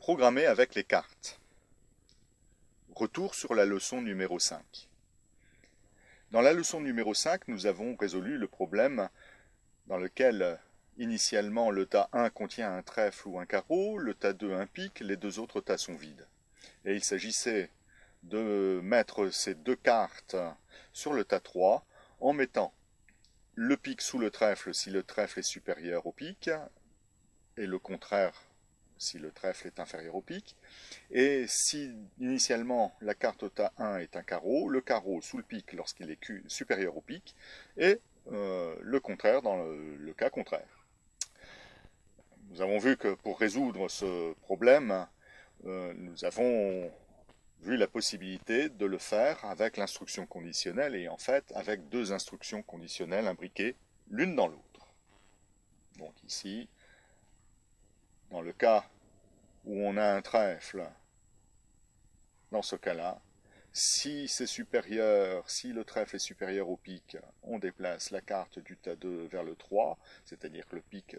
Programmer avec les cartes. Retour sur la leçon numéro 5. Dans la leçon numéro 5, nous avons résolu le problème dans lequel initialement le tas 1 contient un trèfle ou un carreau, le tas 2 un pic, les deux autres tas sont vides. Et il s'agissait de mettre ces deux cartes sur le tas 3 en mettant le pic sous le trèfle si le trèfle est supérieur au pic, et le contraire si le trèfle est inférieur au pic. Et si initialement la carte au tas 1 est un carreau, le carreau sous le pic lorsqu'il est supérieur au pic, et le contraire dans le cas contraire. Nous avons vu que pour résoudre ce problème, nous avons vu la possibilité de le faire avec l'instruction conditionnelle et en fait avec deux instructions conditionnelles imbriquées l'une dans l'autre. Donc ici, dans le cas où on a un trèfle, dans ce cas-là, si c'est supérieur, si le trèfle est supérieur au pic, on déplace la carte du tas 2 vers le 3, c'est-à-dire que le pic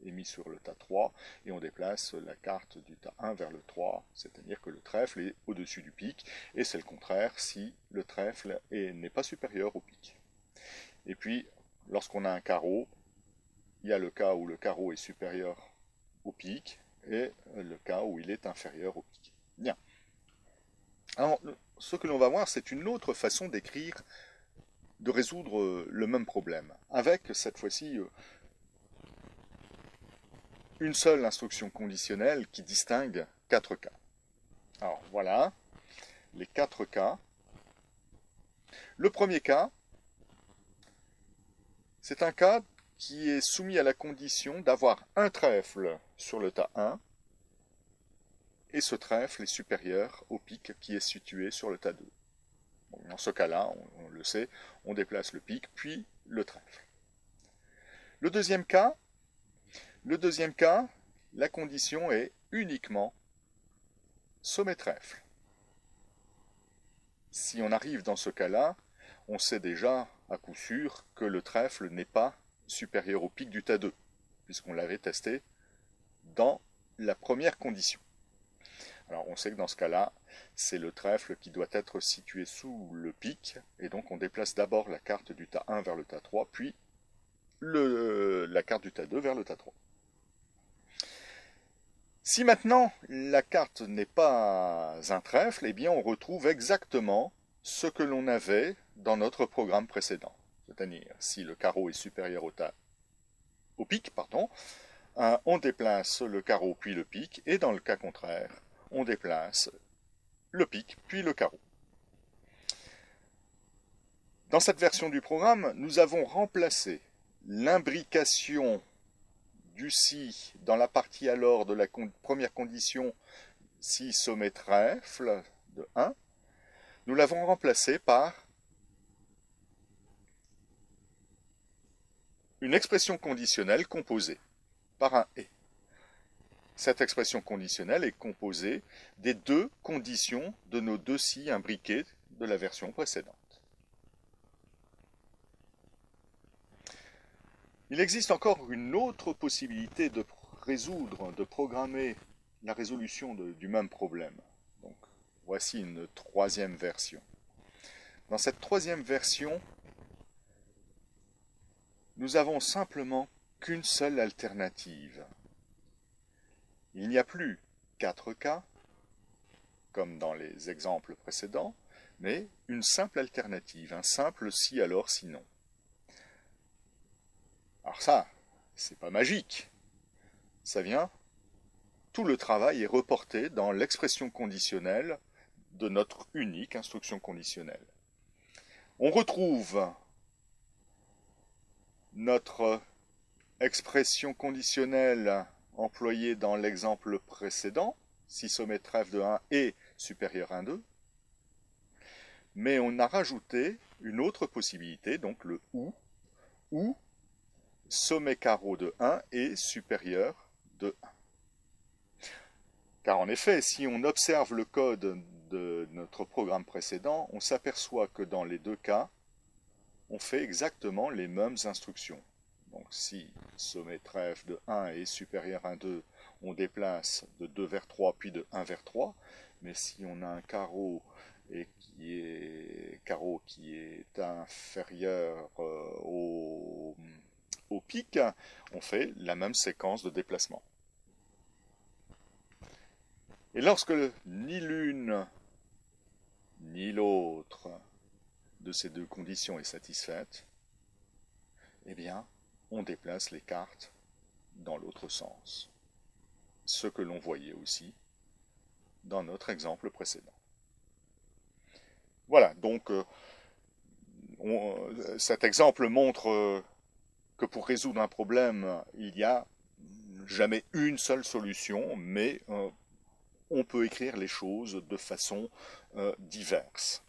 est mis sur le tas 3, et on déplace la carte du tas 1 vers le 3, c'est-à-dire que le trèfle est au-dessus du pic, et c'est le contraire si le trèfle n'est pas supérieur au pic. Et puis, lorsqu'on a un carreau, il y a le cas où le carreau est supérieur au pic, et le cas où il est inférieur au pic. Bien. Alors, ce que l'on va voir, c'est une autre façon d'écrire, de résoudre le même problème, avec cette fois-ci une seule instruction conditionnelle qui distingue 4 cas. Alors voilà, les 4 cas. Le premier cas, c'est un cas qui est soumis à la condition d'avoir un trèfle sur le tas 1, et ce trèfle est supérieur au pic qui est situé sur le tas 2. Bon, dans ce cas-là, on le sait, on déplace le pic, puis le trèfle. Le deuxième cas, la condition est uniquement sommet trèfle. Si on arrive dans ce cas-là, on sait déjà à coup sûr que le trèfle n'est pas supérieur au pic du tas 2, puisqu'on l'avait testé dans la première condition. Alors on sait que dans ce cas-là, c'est le trèfle qui doit être situé sous le pic, et donc on déplace d'abord la carte du tas 1 vers le tas 3, puis la carte du tas 2 vers le tas 3. Si maintenant la carte n'est pas un trèfle, eh bien on retrouve exactement ce que l'on avait dans notre programme précédent. C'est-à-dire, si le carreau est supérieur au pic, on déplace le carreau puis le pic, et dans le cas contraire, on déplace le pic puis le carreau. Dans cette version du programme, nous avons remplacé l'imbrication du si dans la partie alors de la première condition, si sommet trèfle de 1, nous l'avons remplacé par une expression conditionnelle composée par un « et ». Cette expression conditionnelle est composée des deux conditions de nos deux si imbriqués de la version précédente. Il existe encore une autre possibilité de résoudre, de programmer la résolution du même problème. Donc, voici une troisième version. Dans cette troisième version, nous avons simplement qu'une seule alternative. Il n'y a plus 4 cas, comme dans les exemples précédents, mais une simple alternative, un simple si alors sinon. Alors ça, c'est pas magique. Ça vient, tout le travail est reporté dans l'expression conditionnelle de notre unique instruction conditionnelle. On retrouve notre expression conditionnelle employée dans l'exemple précédent, si sommet trèfle de 1 est supérieur à 1, 2, mais on a rajouté une autre possibilité, donc le ou sommet carreau de 1 est supérieur de 1. Car en effet, si on observe le code de notre programme précédent, on s'aperçoit que dans les deux cas, on fait exactement les mêmes instructions. Donc si sommet trèfle de 1 est supérieur à 2, on déplace de 2 vers 3, puis de 1 vers 3. Mais si on a un carreau qui est inférieur au pic, on fait la même séquence de déplacement. Et lorsque ni l'une ni l'autre de ces deux conditions est satisfaite, eh bien, on déplace les cartes dans l'autre sens. Ce que l'on voyait aussi dans notre exemple précédent. Voilà, donc cet exemple montre que pour résoudre un problème, il n'y a jamais une seule solution, mais on peut écrire les choses de façon diverse.